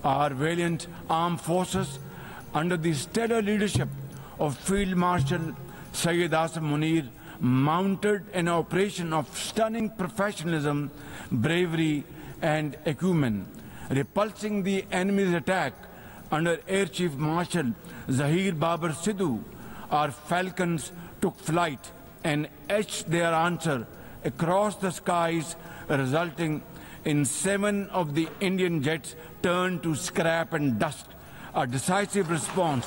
Our valiant armed forces, under the stellar leadership of Field Marshal Syed Asim Munir, mounted an operation of stunning professionalism, bravery and acumen, repulsing the enemy's attack under Air Chief Marshal Zahir Babar Sidhu. Our falcons took flight and etched their answer across the skies, resulting in 7 of the Indian jets turned to scrap and dust. A decisive response.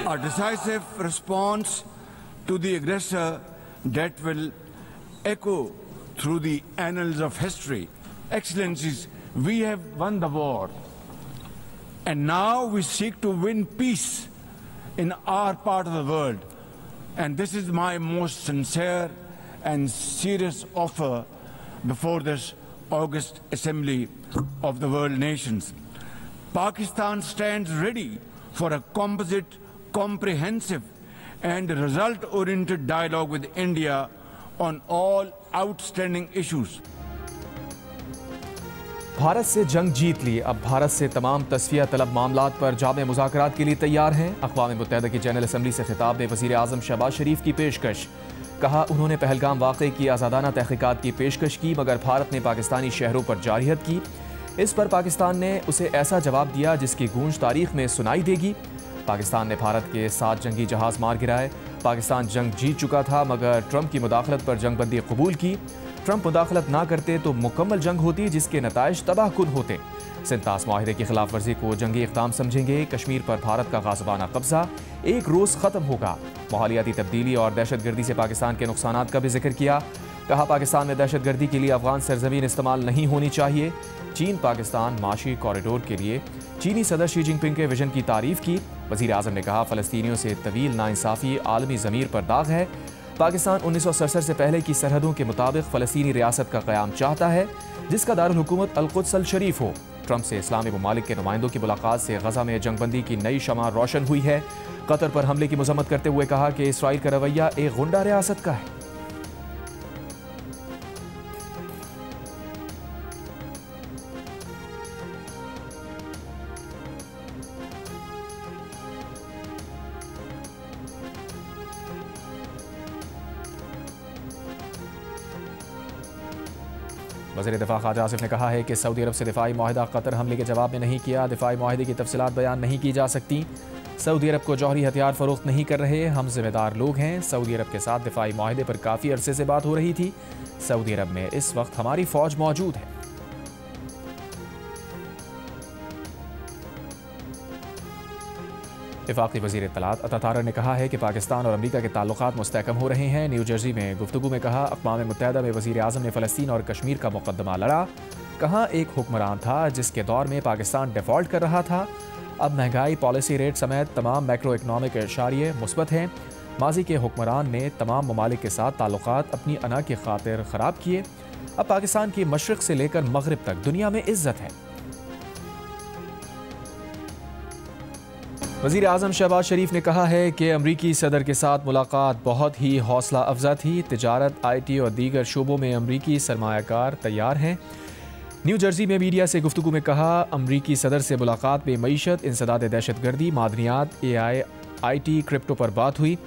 A decisive response to the aggressor that will echo through the annals of history. Excellencies, we have won the war, and now we seek to win peace in our part of the world. And this is my most sincere and serious offer before this august assembly of the world nations. Pakistan stands ready for a composite, comprehensive and result-oriented dialogue with India on all outstanding issues. Bharat से जंग जीत ली, अब भारत से तमाम तस्फिया तलब मामलात पर जामे मुज़ाकरात के लिए तैयार हैं। अक़वाम मुत्तहिदा की जनरल असम्बली से खिताब में वज़ीर आज़म शहबाज शरीफ की पेशकश। कहा, उन्होंने पहलगाम वाक़े की आज़ादाना तहक़ीक़ात की पेशकश की, मगर भारत ने पाकिस्तानी शहरों पर जारहियत की। इस पर पाकिस्तान ने उसे ऐसा जवाब दिया जिसकी गूंज तारीख में सुनाई देगी। पाकिस्तान ने भारत के 7 जंगी जहाज़ मार गिराए। पाकिस्तान जंग जीत चुका था, मगर ट्रंप की मुदाखलत पर जंगबंदी कबूल की। ट्रंप मुदाखलत ना करते तो मुकम्मल जंग होती, जिसके नताइज तबाहकुन होते। सिंतास माहिदे की खिलाफ वर्जी को जंगी इक़दाम समझेंगे। कश्मीर पर भारत का गाज़बाना कब्जा एक रोज़ ख़त्म होगा। माहौलियाती तब्दीली और दहशतगर्दी से पाकिस्तान के नुकसानात का भी जिक्र किया। कहा, पाकिस्तान में दहशतगर्दी के लिए अफगान सरजमीन इस्तेमाल नहीं होनी चाहिए। चीन पाकिस्तान माशी कॉरिडोर के लिए चीनी सदर शी जिनपिंग के विजन की तारीफ की। वज़ीर आज़म ने कहा, फ़लस्तीनियों से तवील नाइंसाफ़ी आलमी ज़मीर पर दाग है। पाकिस्तान 1967 से पहले की सरहदों के मुताबिक फ़लस्तीनी रियासत का क़याम चाहता है, जिसका दारुल हुकूमत अल-कुद्स अल-शरीफ हो। ट्रंप से इस्लामी ममालिक के नुमाइंदों की मुलाकात से गज़ा में जंगबंदी की नई शमा रोशन हुई है। कतर पर हमले की मज़म्मत करते हुए कहा कि इसराइल का रवैया एक गुंडा रियासत का है। वज़ीर दिफ़ा ख़ाजा आसिफ ने कहा है कि सऊदी अरब से दिफ़ाई माहिदा कतर हमले के जवाब में नहीं किया। दिफ़ाई माहिदे की तफसीलात बयान नहीं की जा सकती। सऊदी अरब को जौहरी हथियार फ़रोख्त नहीं कर रहे, हम ज़िम्मेदार लोग हैं। सऊदी अरब के साथ दिफ़ाई माहिदे पर काफ़ी अरसे से बात हो रही थी। सऊदी अरब में इस वक्त हमारी फ़ौज मौजूद है। वफाकी वज़ीर इत्तलात अता तारर ने कहा है कि पाकिस्तान और अमरीका के ताल्लुकात मुस्तहकम हो रहे हैं। न्यू जर्सी में गुफ्तगू में कहा, अक़वाम मुत्तहिदा में वज़ीर आज़म ने फ़लस्तीन और कश्मीर का मुक़दमा लड़ा। कहा, एक हुक्मरान था जिसके दौर में पाकिस्तान डिफ़ॉल्ट कर रहा था। अब महंगाई, पॉलिसी रेट समेत तमाम मैक्रो इकनॉमिक इशारे मुस्बत हैं। माजी के हुक्मरान ने तमाम ममालिक के साथ ताल्लुकात अपनी अना की खातिर ख़राब किए। अब पाकिस्तान की मशरिक़ से लेकर मगरिब तक दुनिया में इज़्ज़त है। वज़ीर आज़म शहबाज शरीफ ने कहा है कि अमरीकी सदर के साथ मुलाकात बहुत ही हौसला अफजा थी। तिजारत, IT और दीगर शोबों में अमरीकी सरमायाकार तैयार हैं। न्यू जर्सी में मीडिया से गुफ्तगू में कहा, अमरीकी सदर से मुलाकात में मईशत, इंसदाद दहशतगर्दी, मादनियात, AI, IT, क्रिप्टो पर बात हुई।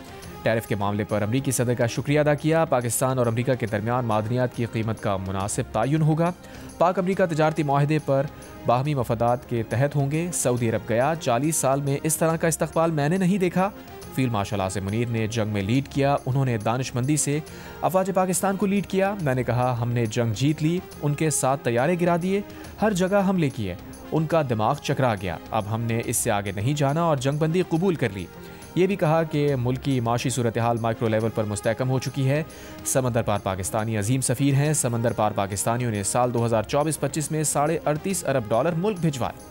टैरिफ के मामले पर अमरीकी सदर का शुक्रिया अदा किया। पाकिस्तान और अमरीका के दरमियान मादनियात की कीमत का मुनासिब तयन होगा। पाक अमरीका तजारती माहदे पर बाहमी मफादात के तहत होंगे। सऊदी अरब गया, 40 साल में इस तरह का इस्तकबाल मैंने नहीं देखा। फील्ड मार्शल आसिम मुनीर ने जंग में लीड किया। उन्होंने दानिशमंदी से अफवाज पाकिस्तान को लीड किया। मैंने कहा, हमने जंग जीत ली, उनके साथ तैयारे गिरा दिए, हर जगह हमले किए, उनका दिमाग चकरा गया। अब हमने इससे आगे नहीं जाना और जंगबंदी कबूल कर ली। ये भी कहा कि मुल्क की माशी सूरत हाल माइक्रो लेवल पर मुस्तहकम हो चुकी है। समंदर पार पाकिस्तानी अजीम सफ़ीर हैं। समंदर पार पाकिस्तानियों ने साल 2024-25 में $38.5 अरब मुल्क भिजवाए।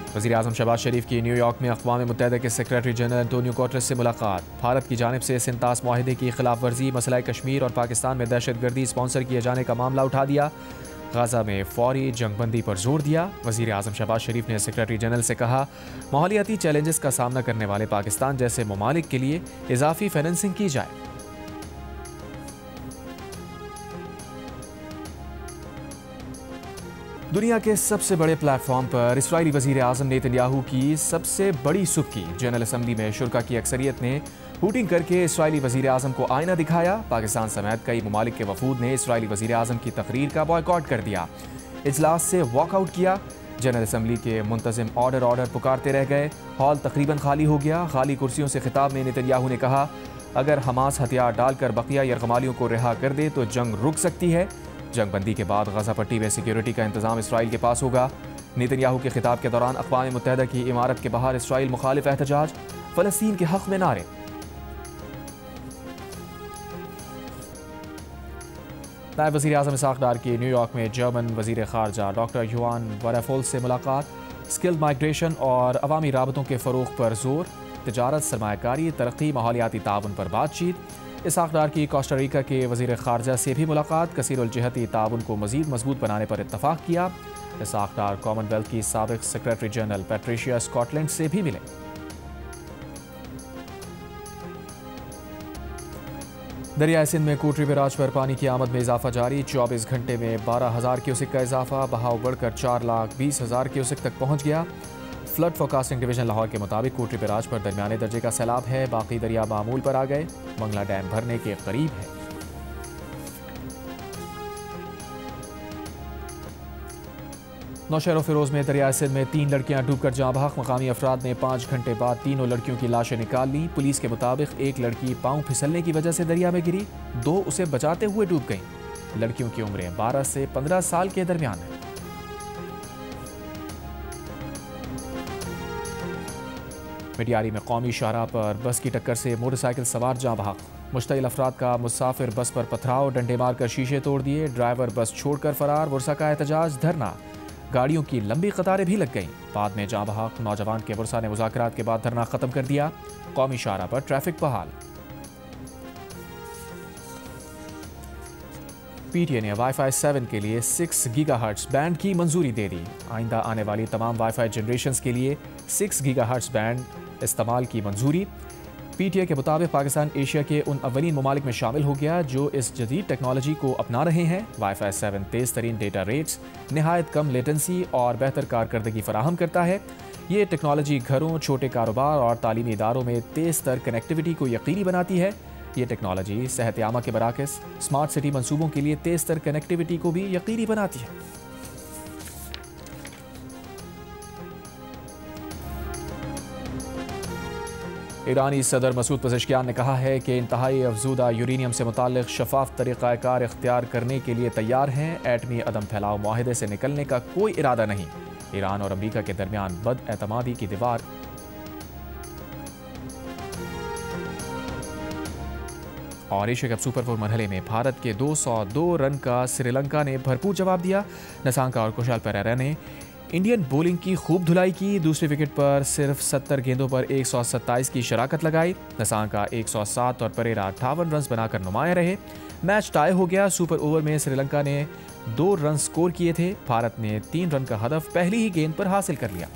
वज़ीर आज़म शहबाज शरीफ की न्यूयॉर्क में अक़वाम मुत्तहिदा के सेक्रेटरी जनरल एंटोनियो गुटेरेस से मुलाकात। भारत की जानिब से सिंतास माहिदे की खिलाफ वर्जी, मसला कश्मीर और पाकिस्तान में दहशतगर्दी स्पॉन्सर किए जाने का मामला उठा दिया। गाजा में फौरी जंगबंदी पर जोर दिया। वज़ीर आज़म शहबाज शरीफ ने सेक्रेटरी जनरल से कहा, माहौलियाती चैलेंजेस का सामना करने वाले पाकिस्तान जैसे ममालिक के लिए इजाफी फाइनेंसिंग की जाए। दुनिया के सबसे बड़े प्लेटफॉर्म पर इस्राईली वज़ीर आज़म नेतन्याहू की सबसे बड़ी सुख्की। जनरल असम्बली में शुरा की अक्सरियत ने हूटिंग करके इस्राईली वज़ीर आज़म को आईना दिखाया। पाकिस्तान समेत कई ममालिक के वफूद ने इस्राईली वज़ीर आज़म की तकरीर का बॉयकॉट कर दिया, इजलास से वॉकआउट किया। जनरल असम्बली के मुंतज़िम ऑर्डर पुकारते रह गए। हॉल तकरीबन खाली हो गया। खाली कुर्सियों से खिताब में नेतन्याहू ने कहा, अगर हमास हथियार डालकर बकिया यरगमालियों को रिहा कर दे तो जंग रुक सकती है। जंगबंदी के बाद गजा पट्टी में सिक्योरिटी का इंतजाम इसराइल के पास होगा। नेतन्याहू के खिताब के दौरान अक़वाम मुत्तहिदा की इमारत के बाहर इसराइल मुखालिफ एहतजाज, फ़लस्तीन के हक़ में नारे। नायब वज़ीर आज़म इसाक़ डार की न्यूयॉर्क में जर्मन वज़ीर ख़ारजा डॉक्टर योहान वरफोल से मुलाकात। स्किल्ड माइग्रेशन और अवामी राबतों के फ़रोग़ पर जोर। तिजारत, सरमायाकारी, तरक्की, माहौलियाती ताउन पर बातचीत। इसाक़ डार की कोस्टारिका के वज़ीर ख़ारजा से भी मुलाकात। कसीरुल जिहती ताउन को मज़ीद मजबूत बनाने पर इत्तफ़ाक़ किया। इसाक़ डार कॉमनवेल्थ की साबिक़ सेक्रेटरी जनरल पैट्रिशिया स्कॉटलैंड से भी मिले। दरियाए सिंध में कोटरी बैराज पर पानी की आमद में इजाफा जारी। 24 घंटे में 12,000 क्यूसेक का इजाफा। बहाव बढ़कर 4,20,000 क्यूसेक तक पहुँच गया। फ्लड फोरकास्टिंग डिवीजन लाहौर के मुताबिक कोटरी बैराज पर दरमियाने दर्जे का सैलाब है। बाकी दरिया मामूल पर आ गए। मंगला डैम भरने के करीब है। नौशहर फिरोज में दरिया सिंध में 3 लड़कियां डूबकर जाँ बहक। मकामी अफराद ने 5 घंटे बाद तीनों लड़कियों की लाशें निकाल ली। पुलिस के मुताबिक एक लड़की पांव फिसलने की वजह से दरिया में गिरी, 2 उसे बचाते हुए डूब गईं। लड़कियों की उम्रें 12 से 15 साल के दरमियान है। मिडियारी में कौमी शाहराह पर बस की टक्कर से मोटरसाइकिल सवार जाँ बहक। मुश्तइल अफराद का मुसाफिर बस पर पथराव, डंडे मारकर शीशे तोड़ दिए। ड्राइवर बस छोड़कर फरार। बुरसा का एहतजाज, धरना। गाड़ियों की लंबी कतारें भी लग गईं। बाद में जाँ बहक नौजवान के बुरसा ने मुज़ाकरात के बाद धरना खत्म कर दिया। कौमी शाहराह पर ट्रैफिक बहाल। पीटीए ने वाईफाई 7 के लिए 6 गीगाहर्ट्ज़ बैंड की मंजूरी दे दी। आइंदा आने वाली तमाम वाईफाई जनरेशंस के लिए 6 गीगाहर्ट्ज़ बैंड इस्तेमाल की मंजूरी। पीटीए के मुताबिक पाकिस्तान एशिया के उन अव्वलीन ममालिक में शामिल हो गया जो इस जदीद टेक्नोलॉजी को अपना रहे हैं। वाईफाई 7 तेज़ तरीन डेटा रेट्स, नहायत कम लेटेंसी और बेहतर कारकर्दगी फराहम करता है। ये टेक्नोलॉजी घरों, छोटे कारोबार और तालीमी इदारों में तेज़ तर कनेक्टिविटी को यकीनी बनाती है। ये टेक्नोलॉजी सेहत आमा के बराकस स्मार्ट सिटी मंसूबों के लिए तेज़ तर कनेक्टिविटी को भी यकीनी बनाती है। ईरानी सदर मसूद पज़ेश्कियान ने कहा है कि इंतहाई अफजूदा यूरेनियम से मुताल्लिक़ शफाफ तरीक़ाकार इख्तियार करने के लिए तैयार हैं। एटमी अदम फैलाव मुआहदे से निकलने का कोई इरादा नहीं। ईरान और अमरीका के दरमियान बदएतमादी की दीवार। और एशिया कप सुपर 4 मरहले में भारत के 202 रन का श्रीलंका ने भरपूर जवाब दिया। नसांका और कुशाल पेरेरा ने इंडियन बॉलिंग की खूब धुलाई की। दूसरे विकेट पर सिर्फ 70 गेंदों पर 127 की शराकत लगाई। नसांका 107 और पेरेरा 58 रन बनाकर नुमाया रहे। मैच टाई हो गया। सुपर ओवर में श्रीलंका ने 2 रन स्कोर किए थे। भारत ने 3 रन का हदफ पहली ही गेंद पर हासिल कर लिया।